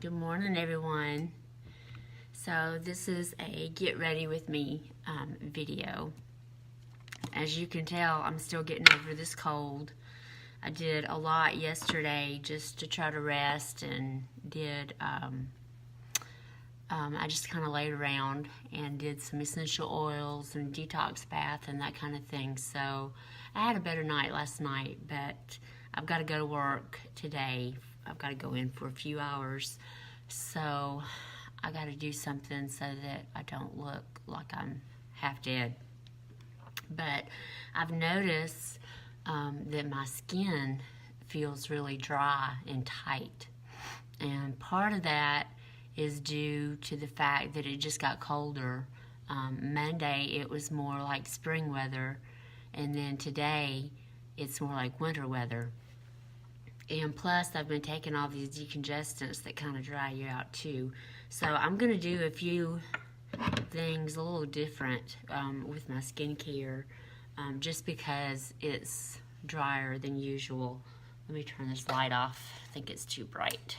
Good morning, everyone. So this is a get ready with me video. As you can tell, I'm still getting over this cold. I did a lot yesterday just to try to rest, and I just kind of laid around and did some essential oils and detox bath and that kind of thing. So I had a better night last night, but I've got to go to work today. I've got to go in for a few hours, so I got to do something so that I don't look like I'm half dead. But I've noticed that my skin feels really dry and tight, and part of that is due to the fact that it just got colder. Monday it was more like spring weather, and then today it's more like winter weather. And plus, I've been taking all these decongestants that kind of dry you out too. So I'm going to do a few things a little different with my skincare, just because it's drier than usual. Let me turn this light off. I think it's too bright.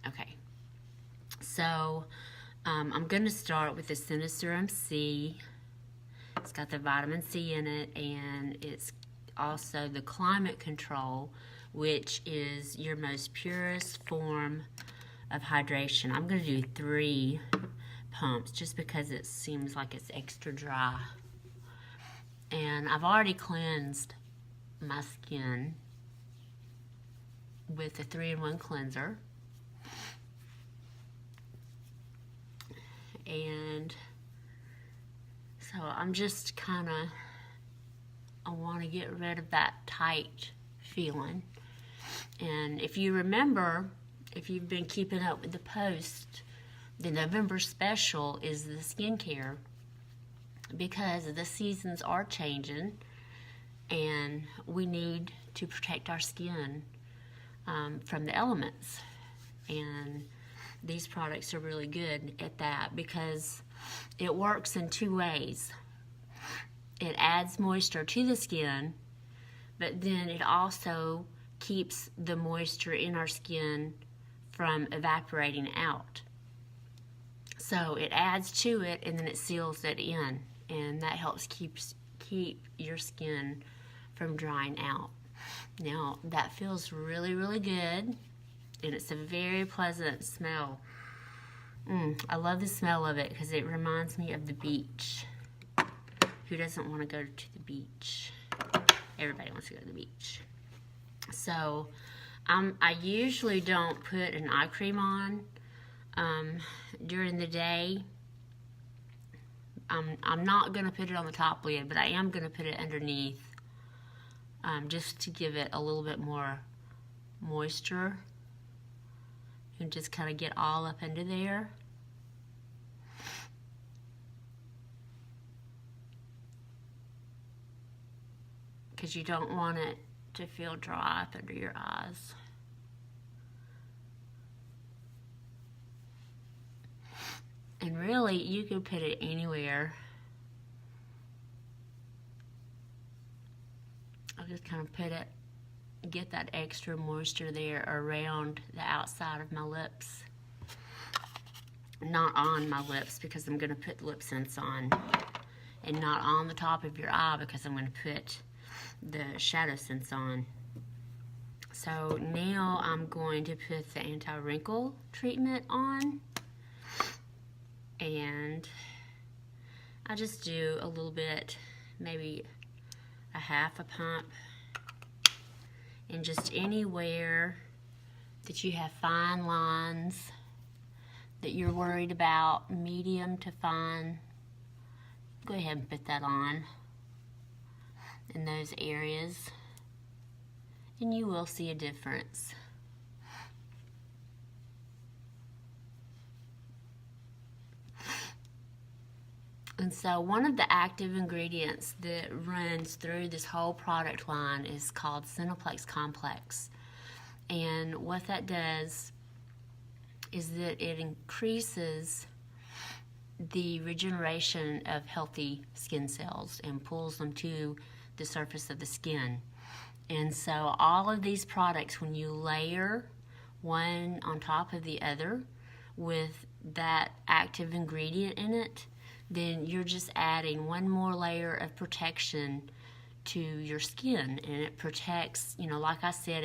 Okay. So I'm going to start with the SeneGence C. It's got the vitamin C in it, and it's also the climate control, which is your most purest form of hydration. I'm going to do 3 pumps just because it seems like it's extra dry. And I've already cleansed my skin with the 3-in-1 cleanser. And so I'm just I want to get rid of that tight feeling. And if you remember, if you've been keeping up with the post, the November special is the skincare, because the seasons are changing and we need to protect our skin from the elements. And these products are really good at that because it works in 2 ways. It adds moisture to the skin, but then it also keeps the moisture in our skin from evaporating out. So it adds to it, and then it seals it in, and that helps keep your skin from drying out. Now, that feels really, really good, and it's a very pleasant smell. I love the smell of it because it reminds me of the beach. Who doesn't want to go to the beach? Everybody wants to go to the beach. So I usually don't put an eye cream on during the day. I'm not going to put it on the top lid, but I am going to put it underneath just to give it a little bit more moisture and just kind of get all up into there. Because you don't want it to feel dry up under your eyes. And really, you can put it anywhere. I'll just kind of put it, get that extra moisture there around the outside of my lips. Not on my lips, because I'm going to put lip sense on. And not on the top of your eye, because I'm going to put the shadow sense on. So now I'm going to put the anti-wrinkle treatment on, and I just do a little bit, maybe a half a pump, and just anywhere that you have fine lines that you're worried about, medium to fine, go ahead and put that on in those areas, and you will see a difference. And so one of the active ingredients that runs through this whole product line is called Cineplex Complex. And what that does is that it increases the regeneration of healthy skin cells and pulls them to the surface of the skin. And so all of these products, when you layer one on top of the other with that active ingredient in it, then you're just adding one more layer of protection to your skin, and it protects, you know, like I said,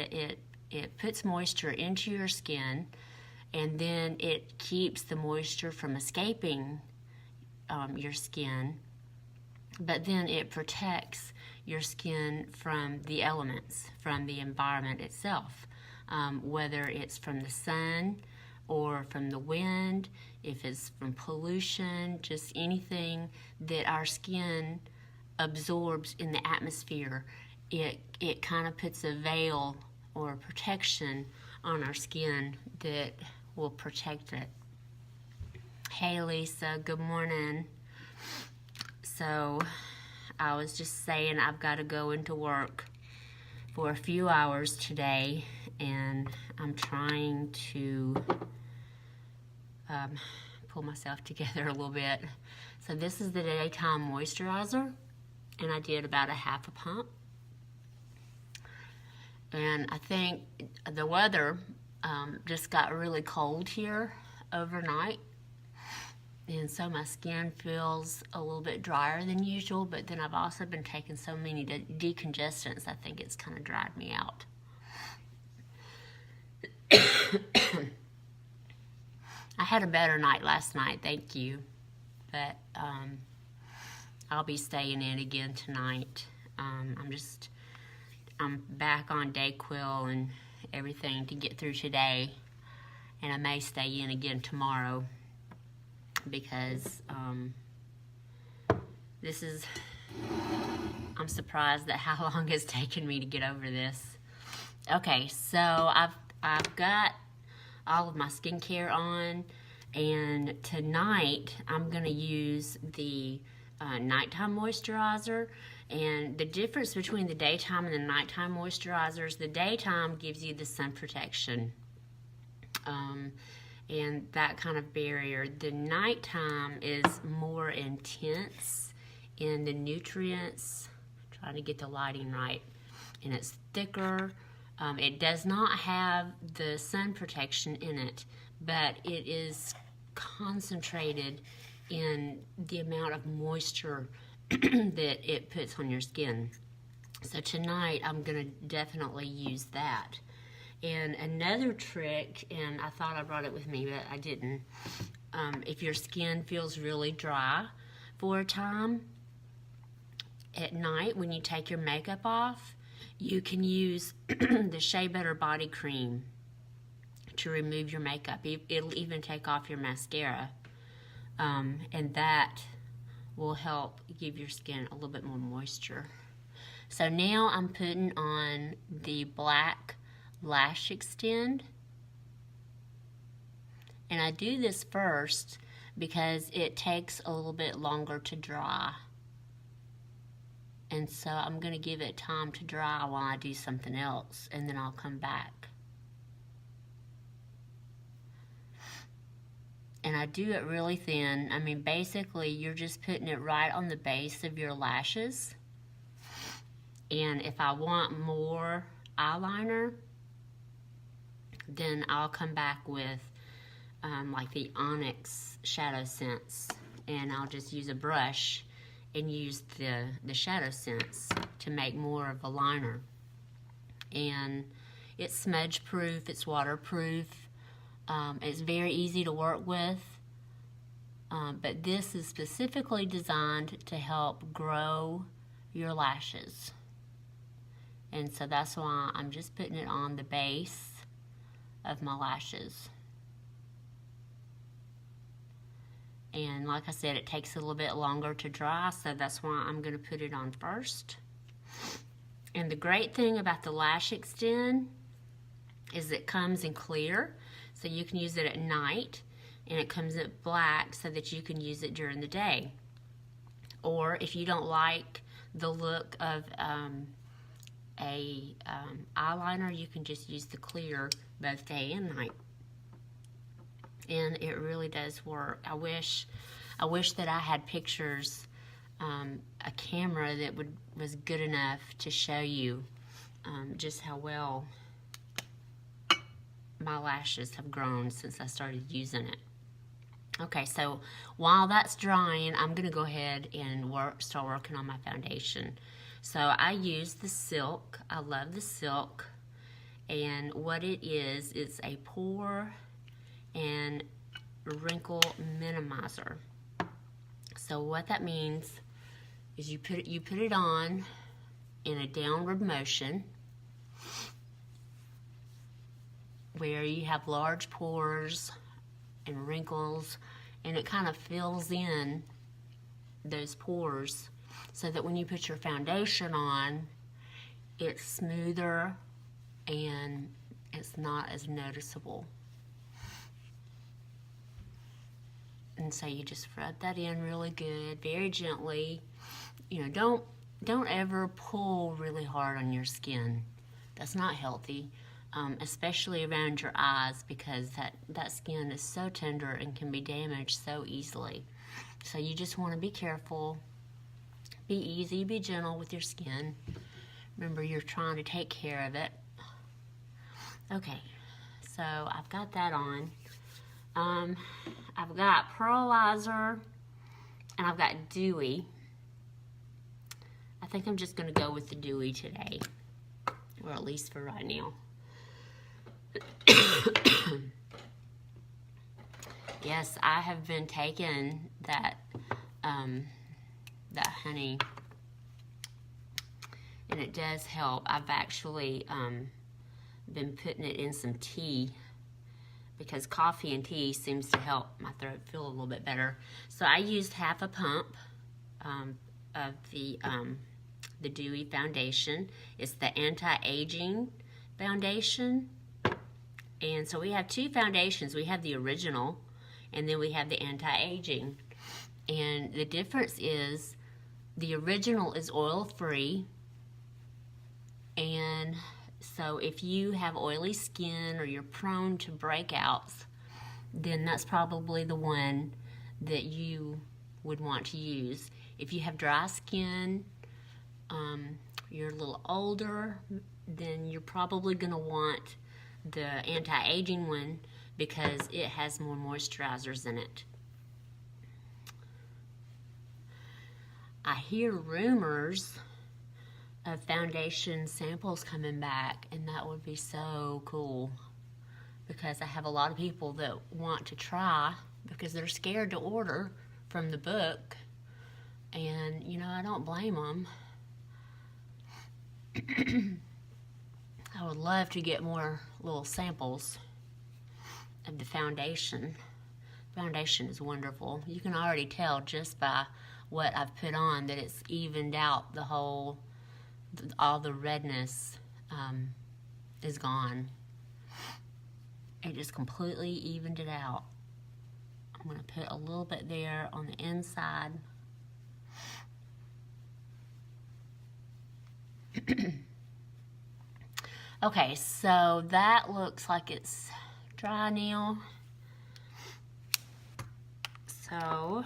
it puts moisture into your skin, and then it keeps the moisture from escaping your skin, but then it protects your skin from the elements, from the environment itself, whether it's from the sun or from the wind, if it's from pollution, just anything that our skin absorbs in the atmosphere. It kind of puts a veil or protection on our skin that will protect it. Hey Lisa, good morning. So I was just saying I've got to go into work for a few hours today, and I'm trying to pull myself together a little bit. So this is the daytime moisturizer, and I did about a half a pump. And I think the weather just got really cold here overnight, and so my skin feels a little bit drier than usual, but then I've also been taking so many decongestants, I think it's kind of dried me out. I had a better night last night, thank you, but I'll be staying in again tonight. I'm back on Dayquil and everything to get through today, and I may stay in again tomorrow because I'm surprised at how long it's taken me to get over this. Okay, so I've got all of my skincare on, and tonight I'm going to use the nighttime moisturizer. And the difference between the daytime and the nighttime moisturizers, the daytime gives you the sun protection and that kind of barrier. The nighttime is more intense in the nutrients, trying to get the lighting right, and it's thicker. It does not have the sun protection in it, but it is concentrated in the amount of moisture that it puts on your skin. So tonight I'm going to definitely use that. And another trick, and I thought I brought it with me, but I didn't. If your skin feels really dry for a time, at night when you take your makeup off, you can use the Shea Butter body cream to remove your makeup. It'll even take off your mascara. And that will help give your skin a little bit more moisture. So now I'm putting on the Black Lash Extend. And I do this first because it takes a little bit longer to dry. And so I'm going to give it time to dry while I do something else, and then I'll come back. And I do it really thin. I mean, basically, you're just putting it right on the base of your lashes. And if I want more eyeliner, then I'll come back with like the Onyx Shadow Sense. And I'll just use a brush and use the Shadow Sense to make more of a liner. And it's smudge proof, it's waterproof. It's very easy to work with, but this is specifically designed to help grow your lashes. And so that's why I'm just putting it on the base of my lashes. And like I said, it takes a little bit longer to dry, so that's why I'm going to put it on first. And the great thing about the Lash Extend is it comes in clear. So you can use it at night, and it comes in black so that you can use it during the day. Or if you don't like the look of eyeliner, you can just use the clear both day and night. And it really does work. I wish that I had pictures, a camera that was good enough to show you just how well my lashes have grown since I started using it. Okay, so while that's drying, I'm going to go ahead and start working on my foundation. So I use the silk. I love the silk. And what it is, it's a pore and wrinkle minimizer. So what that means is you put it on in a downward motion where you have large pores and wrinkles, and it kind of fills in those pores so that when you put your foundation on, it's smoother and it's not as noticeable. And so you just rub that in really good, very gently. You know, don't ever pull really hard on your skin. That's not healthy. Especially around your eyes, because that skin is so tender and can be damaged so easily. So you just want to be careful, be easy, be gentle with your skin. Remember, you're trying to take care of it. Okay, so I've got that on. I've got Pearlizer and I've got Dewy. I think I'm just going to go with the Dewy today, or at least for right now. Yes, I have been taking that honey, and it does help. I've actually been putting it in some tea, because coffee and tea seems to help my throat feel a little bit better. So I used half a pump of the Dewy foundation. It's the anti-aging foundation. And so we have two foundations. We have the original, and then we have the anti-aging. And the difference is the original is oil-free. And so if you have oily skin or you're prone to breakouts, then that's probably the one that you would want to use. If you have dry skin, you're a little older, then you're probably going to want the anti-aging one, because it has more moisturizers in it. I hear rumors of foundation samples coming back, and that would be so cool, because I have a lot of people that want to try because they're scared to order from the book, and you know, I don't blame them. I would love to get more little samples of the foundation. Foundation is wonderful. You can already tell just by what I've put on that it's evened out the whole, all the redness is gone. It just completely evened it out. I'm going to put a little bit there on the inside. Okay, so that looks like it's dry now. So,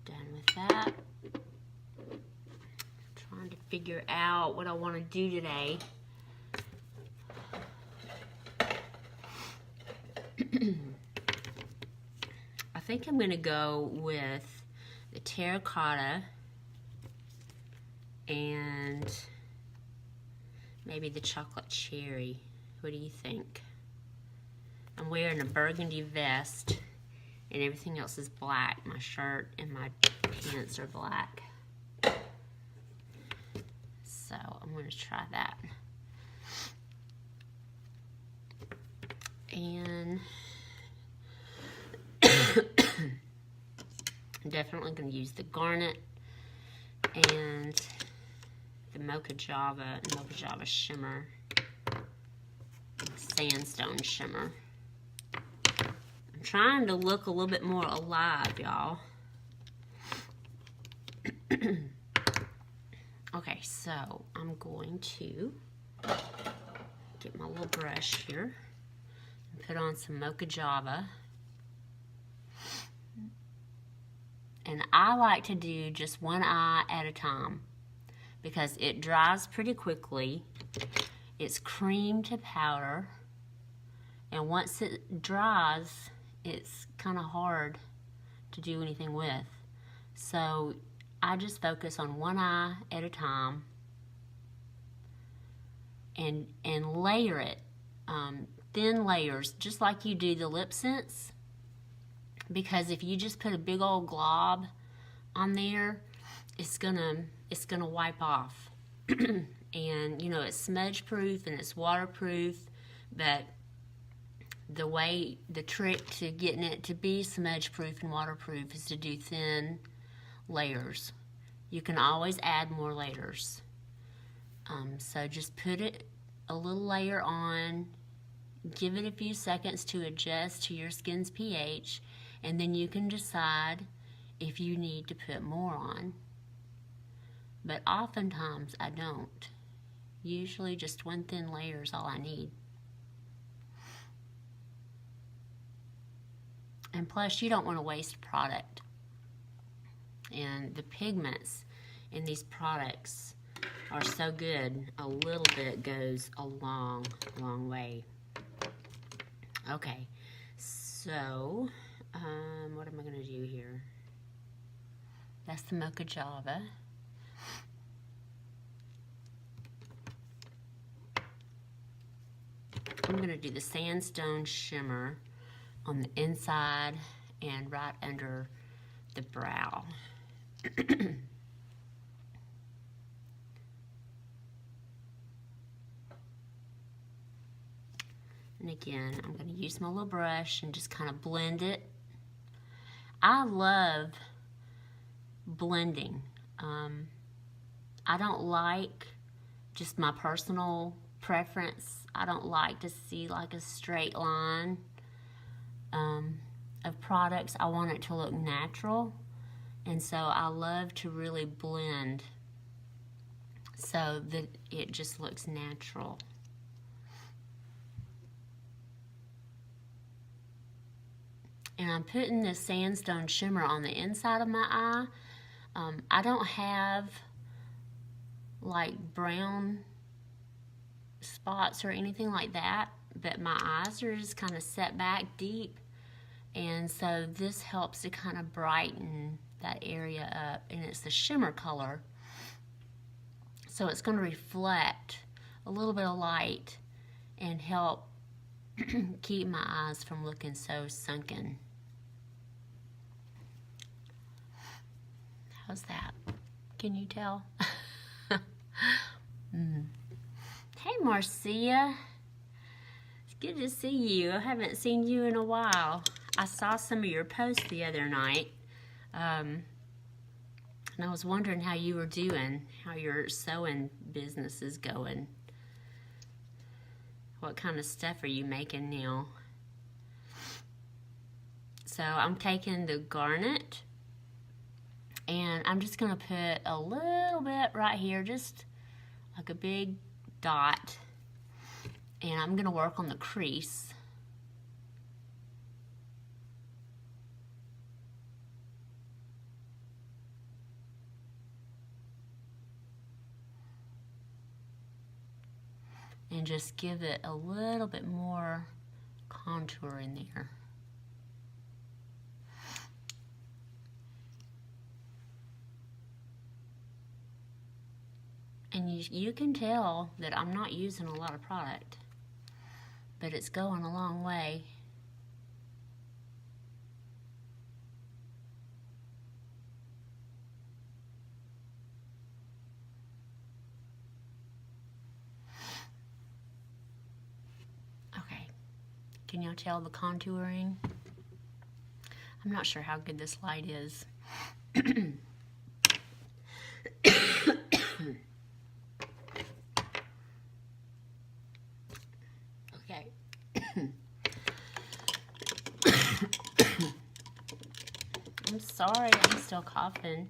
done with that. Trying to figure out what I want to do today. I think I'm going to go with the terracotta and maybe the chocolate cherry. What do you think? I'm wearing a burgundy vest and everything else is black. My shirt and my pants are black. So I'm going to try that. And I'm definitely going to use the garnet and the Mocha Java shimmer, sandstone shimmer. I'm trying to look a little bit more alive, y'all. Okay, so I'm going to get my little brush here and put on some Mocha Java. And I like to do just one eye at a time because it dries pretty quickly. It's cream to powder, And once it dries, it's kind of hard to do anything with. So I just focus on one eye at a time and layer it, thin layers, just like you do the lip scents. Because if you just put a big old glob on there, it's gonna wipe off. And you know, it's smudge proof and it's waterproof, but the trick to getting it to be smudge proof and waterproof is to do thin layers. You can always add more layers. So just put it a little layer on, give it a few seconds to adjust to your skin's pH, and then you can decide if you need to put more on. But oftentimes I don't. Usually just one thin layer is all I need. And plus, you don't want to waste product. And the pigments in these products are so good. A little bit goes a long, long way. Okay, so what am I going to do here? That's the Mocha Java. I'm going to do the Sandstone Shimmer on the inside and right under the brow. And again, I'm going to use my little brush and just kind of blend it. I love blending. I don't like, just my personal preference, I don't like to see like a straight line of products. I want it to look natural, and so I love to really blend so that it just looks natural. And I'm putting this Sandstone Shimmer on the inside of my eye. I don't have like brown spots or anything like that, but my eyes are just kind of set back deep, and so this helps to kind of brighten that area up, and it's the shimmer color, so it's going to reflect a little bit of light and help keep my eyes from looking so sunken. How's that? Can you tell? Hey, Marcia. It's good to see you. I haven't seen you in a while. I saw some of your posts the other night, and I was wondering how you were doing, how your sewing business is going. What kind of stuff are you making now? So I'm taking the garnet, and I'm just going to put a little bit right here, just like a big dot, and I'm going to work on the crease. And just give it a little bit more contour in there. And you can tell that I'm not using a lot of product, but it's going a long way. Okay, can y'all tell the contouring? I'm not sure how good this light is. Okay. I'm sorry, I'm still coughing.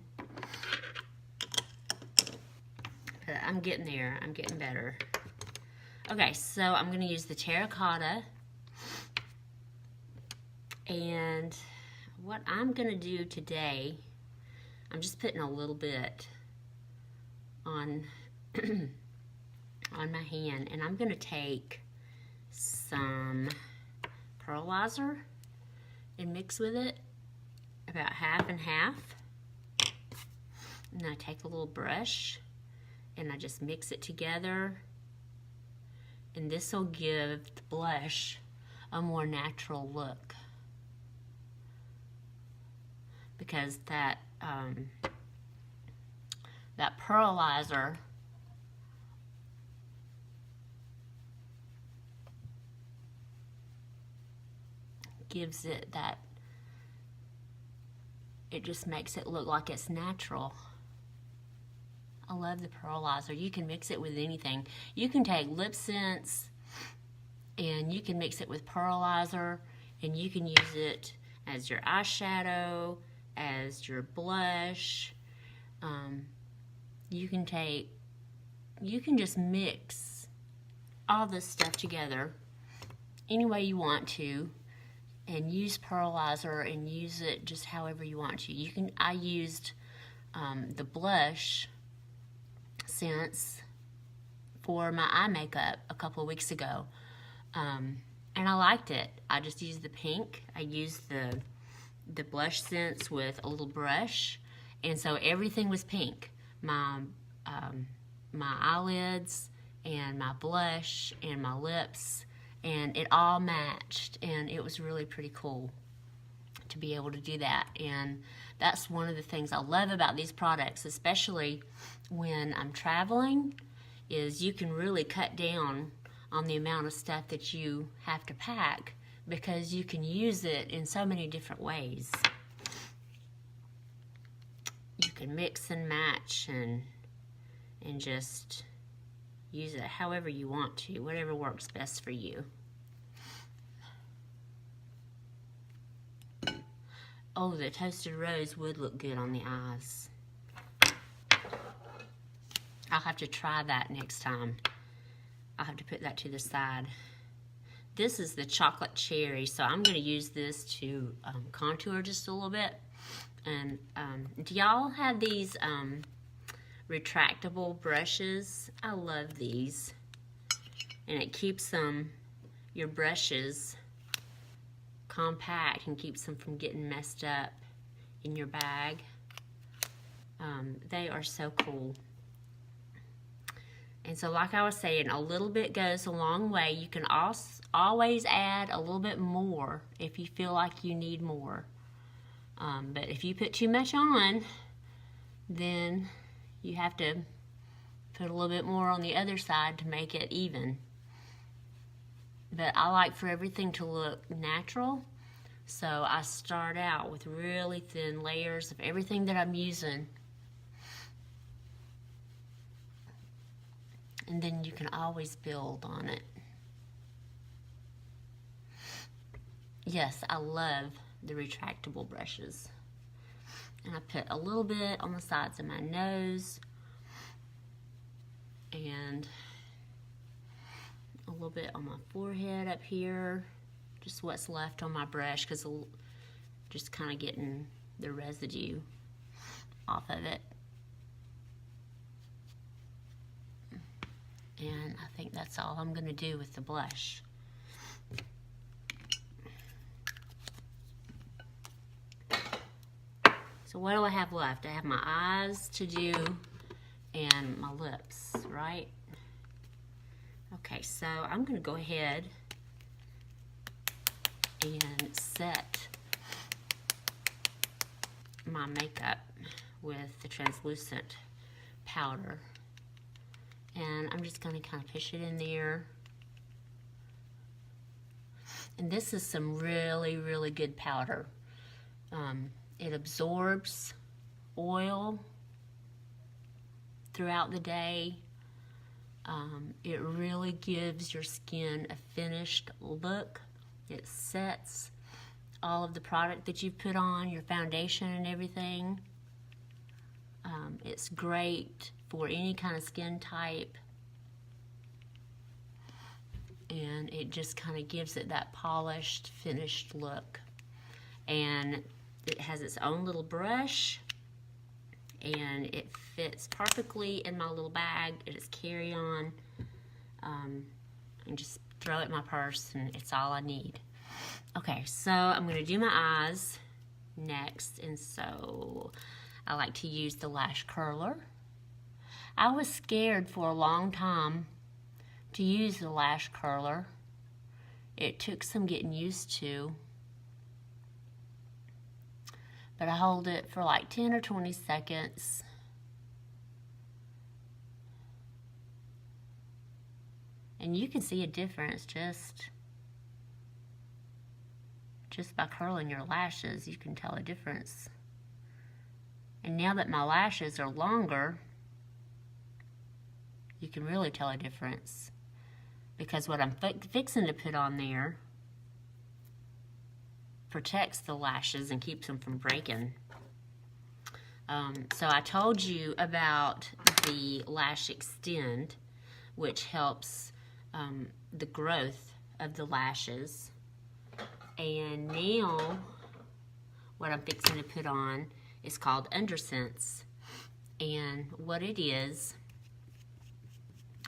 But I'm getting there. I'm getting better. Okay, so I'm going to use the terracotta. And what I'm going to do today, I'm just putting a little bit on on my hand, and I'm going to take some pearlizer and mix with it about half and half. And I take a little brush and I just mix it together. And this will give the blush a more natural look. Because that pearlizer gives it that, it just makes it look like it's natural. I love the pearlizer. You can mix it with anything. You can take lip scents and you can mix it with pearlizer, and you can use it as your eyeshadow, as your blush. You can just mix all this stuff together any way you want to, and use pearlizer and use it just however you want to. I used the blush scents for my eye makeup a couple of weeks ago, and I liked it. I just used the pink. I used the blush scents with a little brush, and so everything was pink. My eyelids and my blush and my lips, and it all matched, and it was really pretty cool to be able to do that. And that's one of the things I love about these products, especially when I'm traveling, is you can really cut down on the amount of stuff that you have to pack, because you can use it in so many different ways. You can mix and match and just use it however you want to, whatever works best for you. Oh, the toasted rose would look good on the eyes. I'll have to try that next time. I'll have to put that to the side. This is the chocolate cherry, so I'm going to use this to contour just a little bit. And do y'all have these retractable brushes? I love these. And it keeps your brushes compact and keeps them from getting messed up in your bag. They are so cool. And so like I was saying, a little bit goes a long way. You can always add a little bit more if you feel like you need more. But if you put too much on, then you have to put a little bit more on the other side to make it even. But I like for everything to look natural, so I start out with really thin layers of everything that I'm using. And then you can always build on it. Yes, I love the retractable brushes. And I put a little bit on the sides of my nose and a little bit on my forehead up here, just what's left on my brush, because just kind of getting the residue off of it. And I think that's all I'm going to do with the blush. So what do I have left? I have my eyes to do and my lips, right? Okay, so I'm going to go ahead and set my makeup with the translucent powder. And I'm just going to kind of push it in there. And this is some really, really good powder. It absorbs oil throughout the day. It really gives your skin a finished look. It sets all of the product that you put on, your foundation and everything. It's great for any kind of skin type. And it just kind of gives it that polished, finished look. And it has its own little brush, and it fits perfectly in my little bag. It is carry-on, and just throw it in my purse, and it's all I need. Okay, so I'm going to do my eyes next, and so I like to use the lash curler. I was scared for a long time to use the lash curler. It took some getting used to, but I hold it for like 10 or 20 seconds. And you can see a difference just by curling your lashes. You can tell a difference. And now that my lashes are longer, you can really tell a difference, because what I'm fixing to put on there protects the lashes and keeps them from breaking. So I told you about the Lash Extend, which helps the growth of the lashes. And now what I'm fixing to put on is called Undersense. And what it is,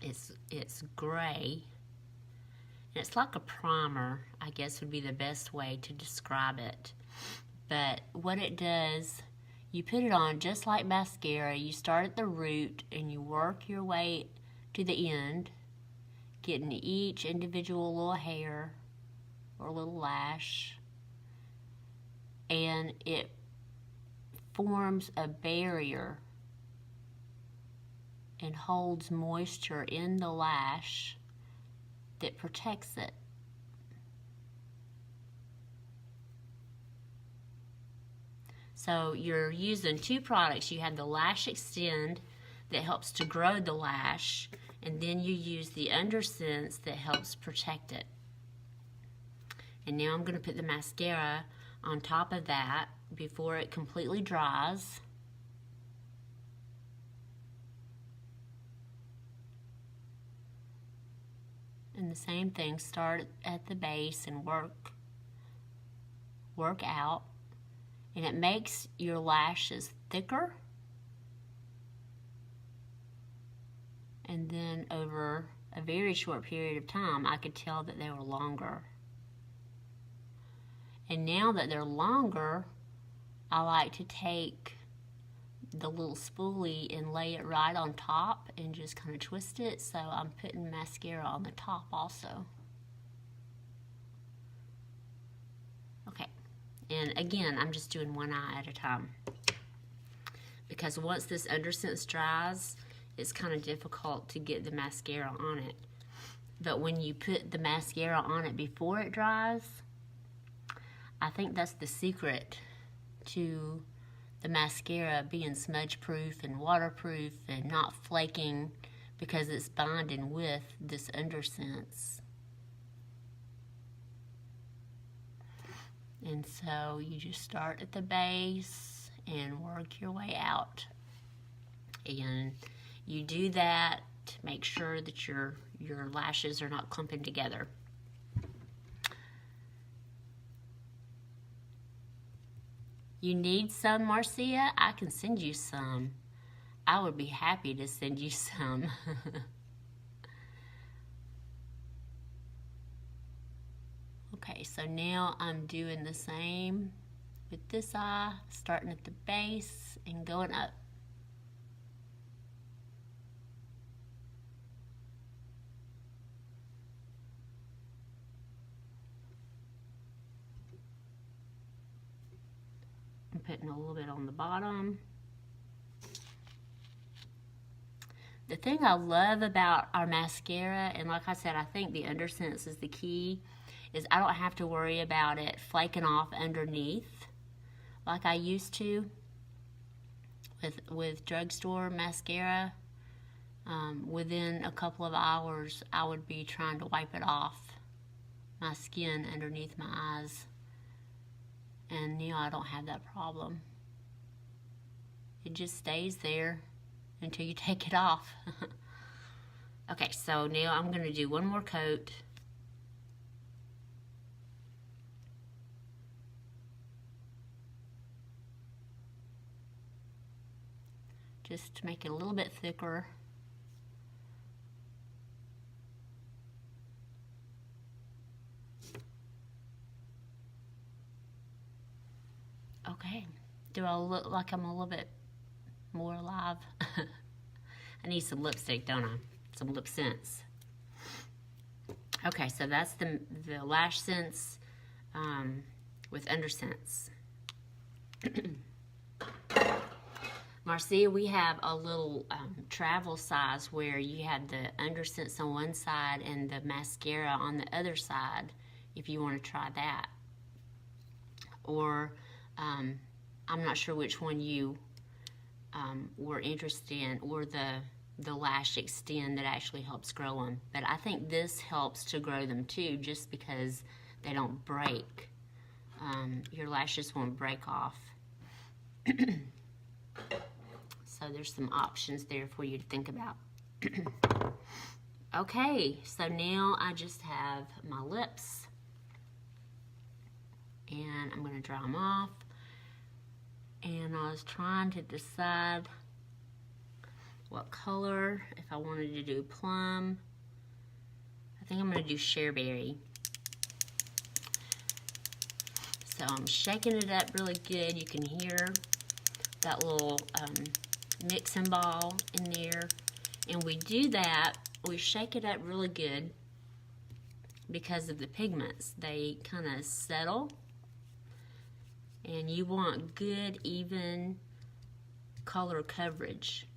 it's gray. And it's like a primer, I guess would be the best way to describe it. But what it does, you put it on just like mascara. You start at the root and you work your way to the end, getting each individual little hair or little lash. And it forms a barrier and holds moisture in the lash that protects it. So you're using two products. You have the Lash Extend that helps to grow the lash, and then you use the Undersense that helps protect it. And now I'm going to put the mascara on top of that before it completely dries. And the same thing, start at the base and work out. And it makes your lashes thicker. And then over a very short period of time, I could tell that they were longer. And now that they're longer, I like to take the little spoolie and lay it right on top and just kind of twist it. So I'm putting mascara on the top also. Okay, and again, I'm just doing one eye at a time, because once this Undersense dries, it's kind of difficult to get the mascara on it. But when you put the mascara on it before it dries, I think that's the secret to the mascara being smudge proof and waterproof and not flaking, because it's binding with this Undersense. And so you just start at the base and work your way out. And you do that to make sure that your lashes are not clumping together. You need some, Marcia? I can send you some. I would be happy to send you some. Okay, so now I'm doing the same with this eye, starting at the base and going up. I'm putting a little bit on the bottom. The thing I love about our mascara, and like I said, I think the Undersense is the key, is I don't have to worry about it flaking off underneath like I used to with drugstore mascara. Within a couple of hours, I would be trying to wipe it off my skin underneath my eyes. And now I don't have that problem. It just stays there until you take it off. Okay, so now I'm going to do one more coat. Just to make it a little bit thicker. Okay, do I look like I'm a little bit more alive? I need some lipstick, don't I? Some lip scents. Okay, so that's the lash scents with under scents. Marcia, we have a little travel size where you have the under scents on one side and the mascara on the other side, if you want to try that. Or I'm not sure which one you were interested in, or the lash extend that actually helps grow them. But I think this helps to grow them too, just because they don't break. Your lashes won't break off. So there's some options there for you to think about. Okay, so now I just have my lips. And I'm going to dry them off. And I was trying to decide what color, if I wanted to do plum. I think I'm going to do Cherryberry. So I'm shaking it up really good. You can hear that little mixing ball in there. And we do that, we shake it up really good because of the pigments. They kind of settle. And you want good, even color coverage.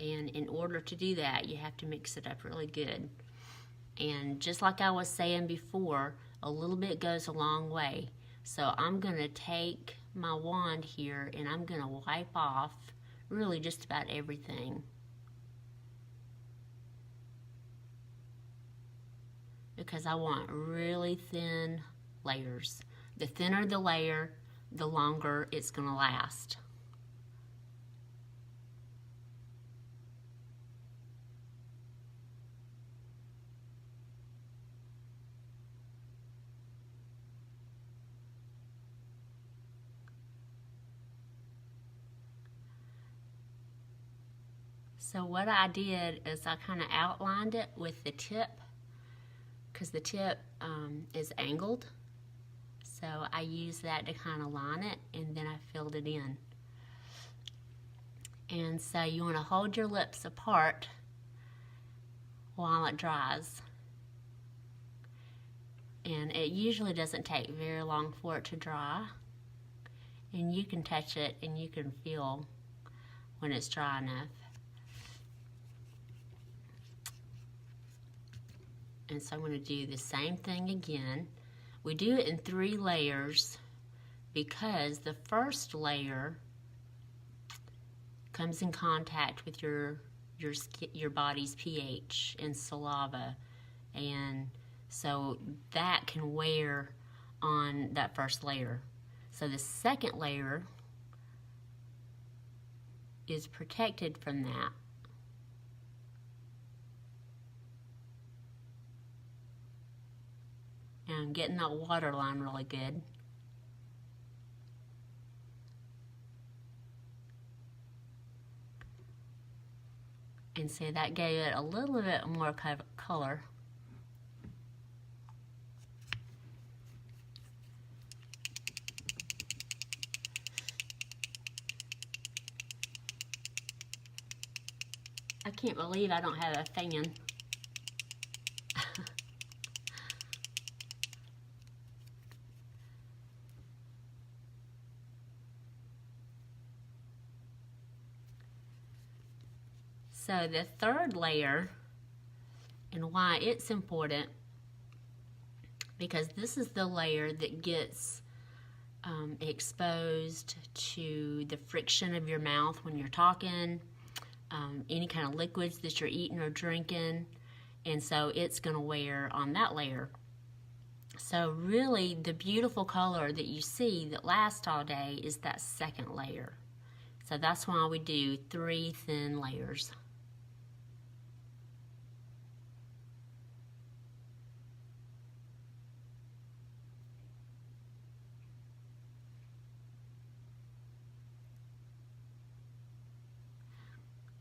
And in order to do that, you have to mix it up really good. And just like I was saying before, a little bit goes a long way. So I'm going to take my wand here and I'm going to wipe off really just about everything. Because I want really thin layers. The thinner the layer, the longer it's going to last. So what I did is I kind of outlined it with the tip, because the tip is angled. So I used that to kind of line it, and then I filled it in. And so you want to hold your lips apart while it dries. And it usually doesn't take very long for it to dry. And you can touch it and you can feel when it's dry enough. And so I'm going to do the same thing again. We do it in 3 layers because the first layer comes in contact with your body's pH and saliva, and so that can wear on that first layer. So the second layer is protected from that. And I'm getting that water line really good. And see, that gave it a little bit more color. I can't believe I don't have a fan. So the third layer, and why it's important, because this is the layer that gets exposed to the friction of your mouth when you're talking, any kind of liquids that you're eating or drinking, and so it's going to wear on that layer. So really the beautiful color that you see that lasts all day is that second layer. So that's why we do 3 thin layers.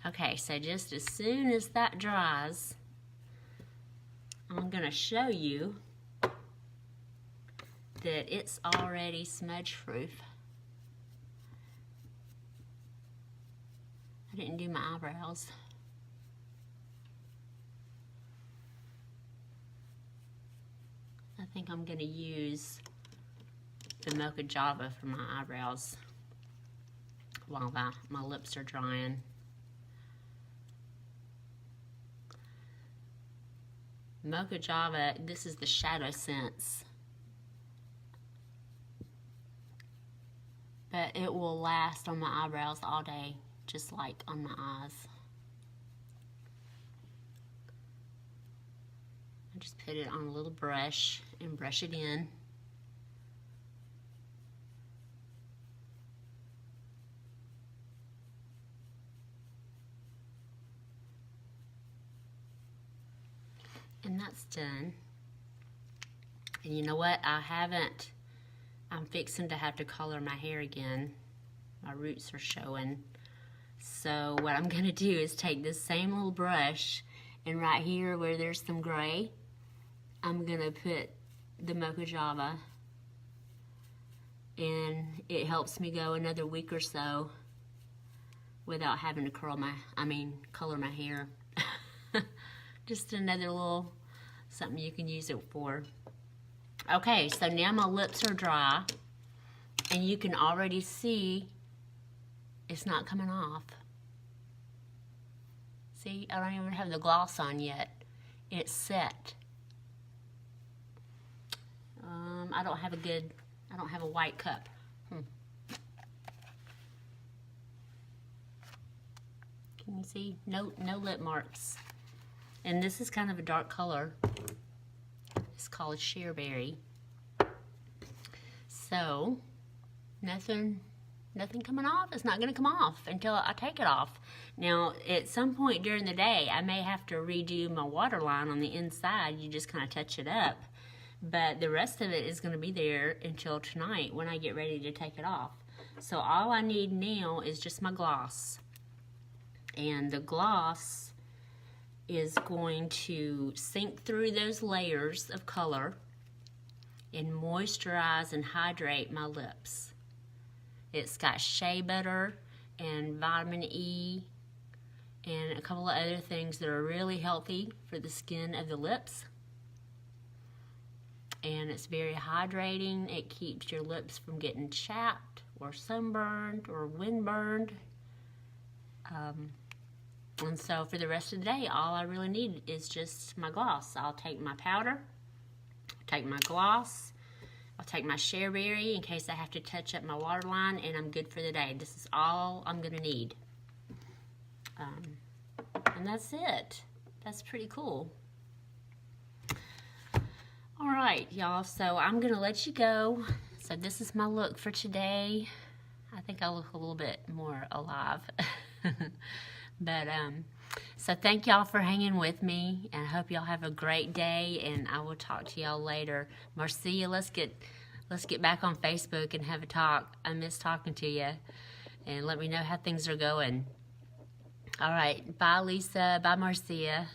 Okay, so just as soon as that dries, I'm going to show you that it's already smudge proof. I didn't do my eyebrows. I think I'm going to use the Mocha Java for my eyebrows while my lips are drying. Mocha Java, this is the Shadow Sense. But it will last on my eyebrows all day, just like on my eyes. I just put it on a little brush and brush it in. And that's done. And you know what? I'm fixing to have to color my hair again. My roots are showing. So what I'm gonna do is take this same little brush, and right here where there's some gray, I'm gonna put the Mocha Java, and it helps me go another week or so without having to color my hair. Just another little something you can use it for. Okay, so now my lips are dry, and you can already see it's not coming off. See, I don't even have the gloss on yet. It's set. I don't have a white cup. Can you see? No lip marks. And this is kind of a dark color. It's called Sheerberry. So, nothing coming off. It's not going to come off until I take it off. Now, at some point during the day, I may have to redo my waterline on the inside. You just kind of touch it up. But the rest of it is going to be there until tonight when I get ready to take it off. So all I need now is just my gloss. And the gloss is going to sink through those layers of color and moisturize and hydrate my lips. It's got shea butter and vitamin E and a couple of other things that are really healthy for the skin of the lips. And it's very hydrating. It keeps your lips from getting chapped or sunburned or windburned. And so for the rest of the day, all I really need is just my gloss. I'll take my powder, take my gloss, I'll take my Sheerberry in case I have to touch up my waterline, and I'm good for the day. This is all I'm gonna need. And that's it. That's pretty cool. All right, y'all, so I'm gonna let you go. So this is my look for today. I think I look a little bit more alive. But so thank y'all for hanging with me, and I hope y'all have a great day, and I will talk to y'all later. Marcia, let's get back on Facebook and have a talk. I miss talking to you, and let me know how things are going. All right, bye Lisa, bye Marcia.